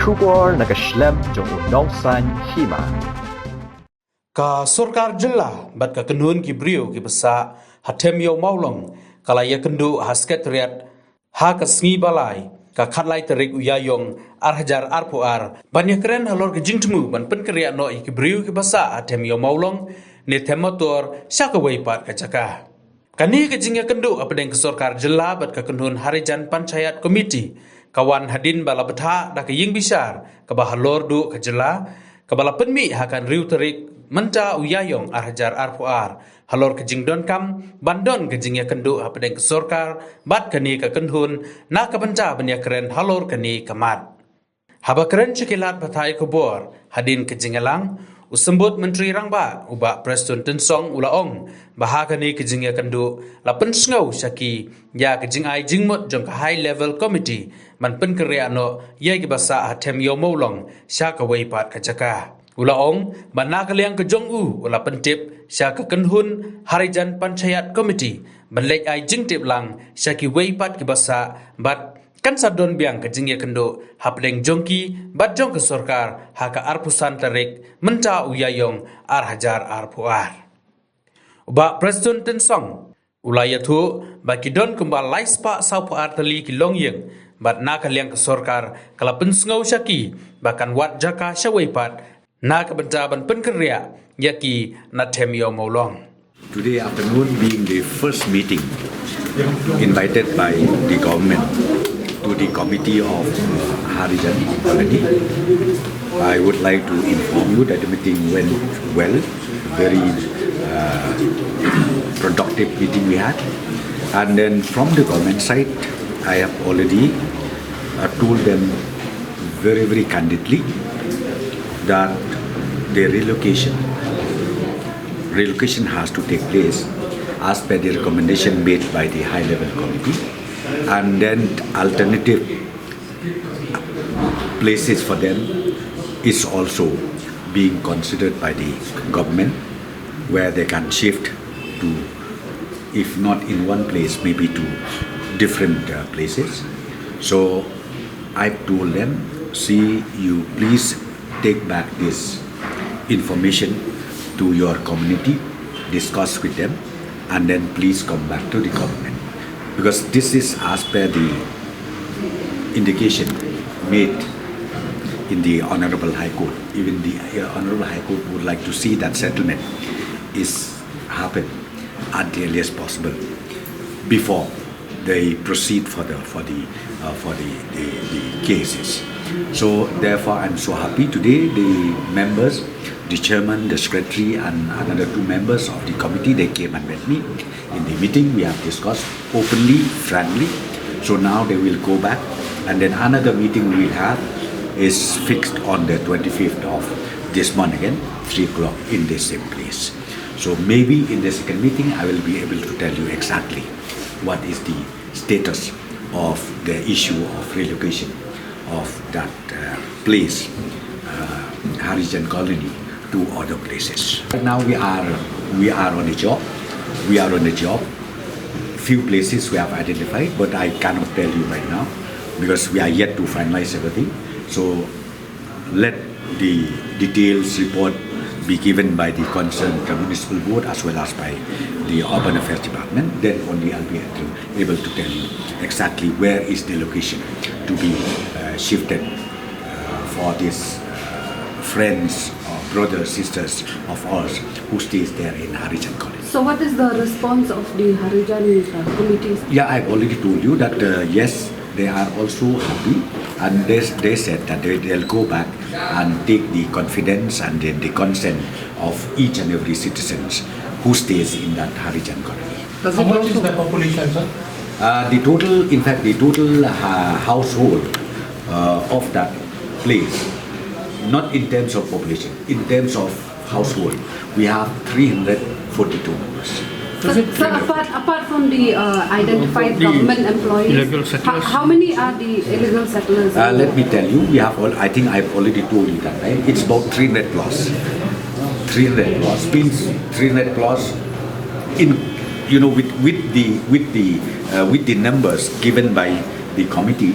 Shubor nakaslem jong unongsan Hima. Ka sorkar jela bat ka kenun ki brio ki besa hatem yo maulong kala ya kendu hasket riat ha ka sngi balai ka khatlai terik uyayong arhajar arpuar banyak keren halor ke Jingthmu ban pen kriya no ki brio ki besa hatem yo maulong ne Metor Shawei pat ka caka kani ke jingya kendu apedeng ke sorkar jela bat ka kenun harijan panchayat komiti kawan hadin bala betha da ke ying bisar ka ba Halor du ka jela ka bala penmi hakan riu terik menta uyayong arhajar arpuar Halor ke jingdon kam bandon ke jingya kendu apedeng ke sorkar bat kani ka kenhun na ka benta banya keren Halor kani kamat haba keren cikilat batai kubor hadin ke jingalang usembut menteri rangba uba preston tensong ulaong bahakani ke jingya kendu la pensngau syaki ya ke jingai jingmut jong ka high level committee man pen kriano ye ki basa hatem yo molong syaka wei pat ka jaka ulaong bana kaliang ke jongu ula Pyntip syaka kenhun harijan panchayat committee banlek ai Jingthip lang syaki wei pat ki basa bat kan sabdon biang ke jingya kendo hapdeng jongki bat jong ke sorkar haka arpusan tarik menta uyayong arhajar arpuar uba preston tensong ulaya tu baki don kumbal laispa saupuar tali ki longyeng bat na kaliang ke sorkar kala pensngau syaki bahkan wat jaka Shawei pat na kebentaban Kynriah yaki na temyo maulong. Today afternoon being the first meeting invited by the government to the committee of Harijan already. I would like to inform you that the meeting went well, very productive meeting we had. And then from the government side, I have already told them very, very candidly that the relocation has to take place as per the recommendation made by the high-level committee, and then alternative places for them is also being considered by the government, where they can shift to, if not in one place, maybe to different places. So I told them, see, you please take back this information to your community, discuss with them, and then please come back to the government, because this is as per the indication made in the Honorable High Court. Even the Honorable High Court would like to see that settlement is happen at the earliest possible before they proceed for the cases. So therefore, I'm so happy today. The members, the chairman, the secretary, and another two members of the committee, they came and met me in the meeting. We have discussed openly, frankly. So now they will go back, and then another meeting we will have is fixed on the 25th of this month again, 3 o'clock in the same place. So maybe in the second meeting, I will be able to tell you exactly what is the status of the issue of relocation of that place, Harijan colony, to other places. Right now we are on a job. We are on a job. Few places we have identified, but I cannot tell you right now because we are yet to finalize everything. So let the details report be given by the concerned municipal board as well as by the urban affairs department. Then only I'll be able to tell you exactly where is the location to be shifted for these friends or brothers, sisters of ours who stays there in Harijan College. So what is the response of the Harijan committees? Yeah, I've already told you that yes, they are also happy, and they said that they'll go back and take the confidence and then the consent of each and every citizen who stays in that Harijan colony. How much is the population, sir? The total household of that place, not in terms of population, in terms of household, we have 342 members. So apart from the identified government employees, how many are the illegal settlers? Let me tell you, we have I think I've already told you that, right? It's about 300 plus. 300 plus means 300 plus in, with the numbers given by the committee,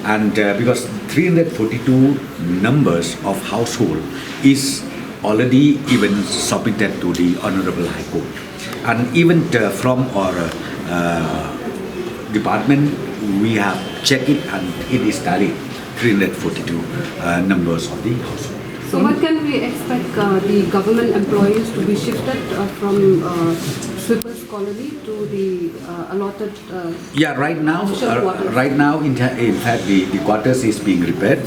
And because 342 numbers of household is already even submitted to the Honorable High Court. And even from our department, we have checked it and it is tallied 342 numbers of the household. So what can we expect the government employees to be shifted from Sweepers Colony to the allotted Yeah, right now, official quarters? in fact, the quarters is being repaired.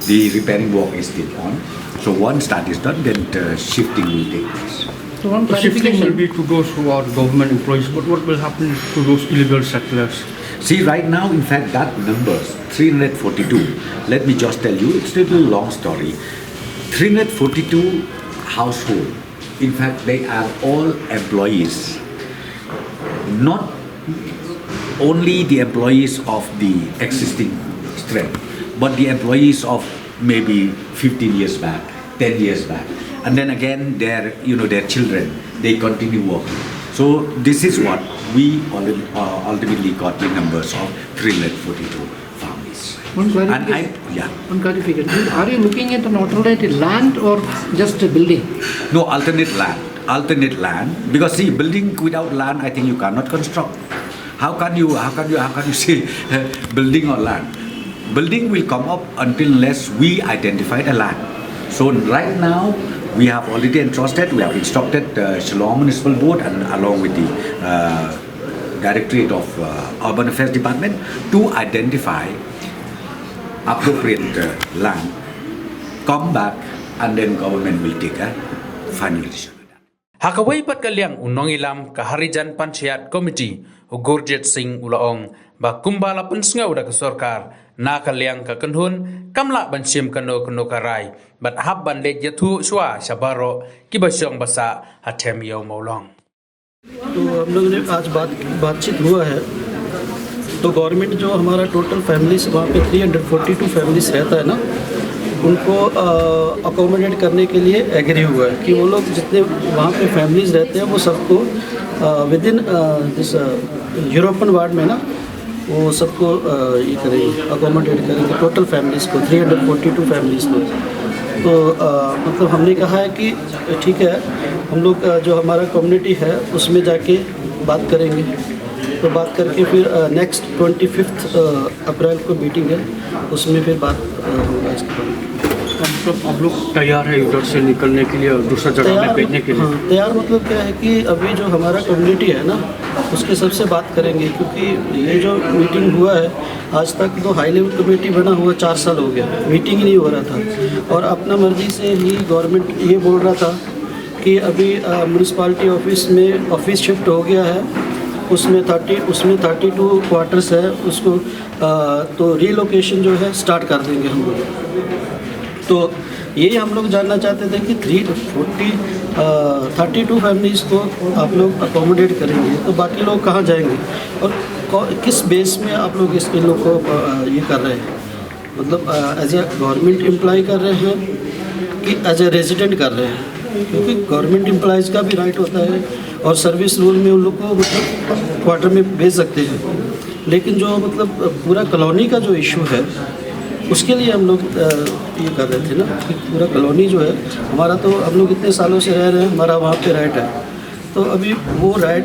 The repairing work is still on. So once that is done, then shifting will take place. So one shifting will be to those who are government employees, but what will happen to those illegal settlers? See, right now, in fact, that numbers 342. Let me just tell you, it's a little long story. 342 household. In fact, they are all employees. Not only the employees of the existing strength, but the employees of maybe 15 years back, 10 years back. And then again, their children, they continue working. So this is what we ultimately got the numbers of 342 families. One clarification. Are you looking at an alternative land or just a building? No, alternate land. Because see, building without land, I think you cannot construct. How can you say building or land? Building will come up unless we identify the land. So right now, we have already entrusted, we have instructed Shillong Municipal Board and along with the Directorate of Urban Affairs Department to identify appropriate land, come back, and then government will take a final decision. Hakaway pat kaliang unong ilam kaharijan panchayat committee Gurjit Singh Ulaong ba kumbala pensngau da kesorkar na kaliang ka kenhun kamla bansim kano karai bat hab bandej yathu Shwa Shabaro Kiba basa Hatem Yo Maulong. तो हम लोग ने आज बातचीत हुआ है तो government जो हमारा टोटल फैमिलीज वहाँ पे 342 फैमिलीज रहता है ना उनको अकोमोडेट करने के लिए एग्री हुआ है कि वो लोग जितने वहाँ पे फैमिलीज रहते हैं वो सबको with in this European ward में ना वो सबको ये करेंगे अकोमोडेट करेंगे टोटल फैमिलीज़ को 342 फैमिलीज़ को तो मतलब हमने कहा है कि ठीक है हम लोग जो हमारा कम्युनिटी है उसमें जाके बात करेंगे तो बात करके फिर नेक्स्ट 25 अप्रैल को मीटिंग है उसमें फिर बात होगा इसके बारे में। अब लोग तैयार है उधर से निकलने के लिए और दूसरा जगह में भेजने के लिए? हाँ, तैयार मतलब क्या है कि अभी जो हमारा कम्युनिटी है ना उसके सबसे बात करेंगे क्योंकि ये जो मीटिंग हुआ है आज तक तो हाई लेवल कमेटी बना हुआ 4 साल हो गया मीटिंग ही नहीं हो रहा था और अपना मर्जी से ही गवर्नमेंट ये बोल रहा था कि अभी म्यूनिसिपालिटी ऑफिस में ऑफिस शिफ्ट हो गया है उसमें 32 क्वार्टर्स है उसको तो रीलोकेशन जो है स्टार्ट कर देंगे हम लोग। तो यही हम लोग जानना चाहते थे कि 32 फैमिलीज़ को आप लोग अकोमोडेट करेंगे तो बाकी लोग कहाँ जाएंगे और किस बेस में आप लोग इन लोग को ये कर रहे हैं मतलब एज ए गवर्नमेंट एम्प्लॉय कर रहे हैं कि एज ए रेजिडेंट कर रहे हैं क्योंकि गवर्नमेंट एम्प्लॉयज़ का भी राइट होता है और सर्विस रूल में उन लोग को मतलब क्वार्टर में भेज सकते हैं लेकिन जो मतलब पूरा कॉलोनी का जो इशू है उसके लिए हम लोग ये कर रहे थे ना कि पूरा कॉलोनी जो है हमारा तो हम लोग इतने सालों से रह रहे हैं हमारा वहाँ पे राइट है तो अभी वो राइट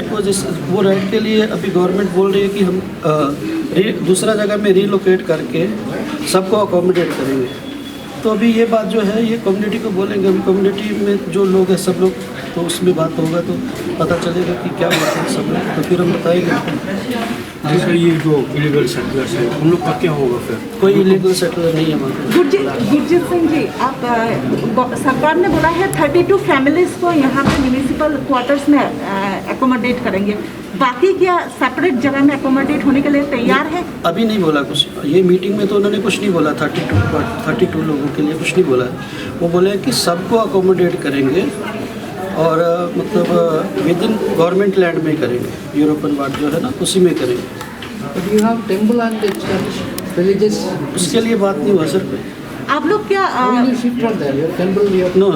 के लिए अभी गवर्नमेंट बोल रही है कि हम दूसरा जगह में रीलोकेट करके सबको अकोमोडेट करेंगे तो अभी ये बात जो है ये कम्युनिटी को बोलेंगे अभी कम्युनिटी में जो लोग हैं सब लोग तो उसमें बात होगा तो पता चलेगा कि क्या बात है सब लोग तो फिर हम बताएंगे। जैसे ये जो इलीगल सेटलर्स है उन लोग का क्या होगा फिर? कोई इलीगल सेटलर नहीं है हमारे। गुरजीत सिंह जी आप सरकार ने बोला है 32 फैमिलीज को यहाँ पे म्यूनिसिपल क्वार्टर्स में एकोमोडेट करेंगे बाकी क्या सेपरेट जगह में एकोमोडेट होने के लिए तैयार है? अभी नहीं बोला कुछ ये मीटिंग में तो उन्होंने कुछ नहीं बोला 32 लोगों के लिए कुछ नहीं बोला वो बोले कि सबको अकोमोडेट करेंगे और मतलब विद इन गवर्नमेंट लैंड में करेंगे यूरोपियन वार्ड जो है ना उसी में करेंगे। You have temple and villages उसके लिए बात नहीं हुआ सर आप लोग क्या नो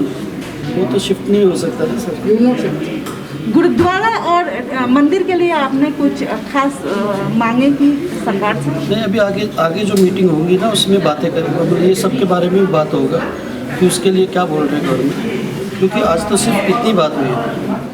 वो तो शिफ्ट नहीं हो सकता ना sir. You not shift gurudwara और मंदिर के लिए आपने कुछ खास मांगे की सरकार से? नहीं, अभी आगे जो मीटिंग होगी ना उसमें बातें करेंगे, ये सब के बारे में बात होगा कि उसके लिए क्या बोल रहे हैं गवर्नमेंट, क्योंकि आज तो सिर्फ इतनी बात हुई है।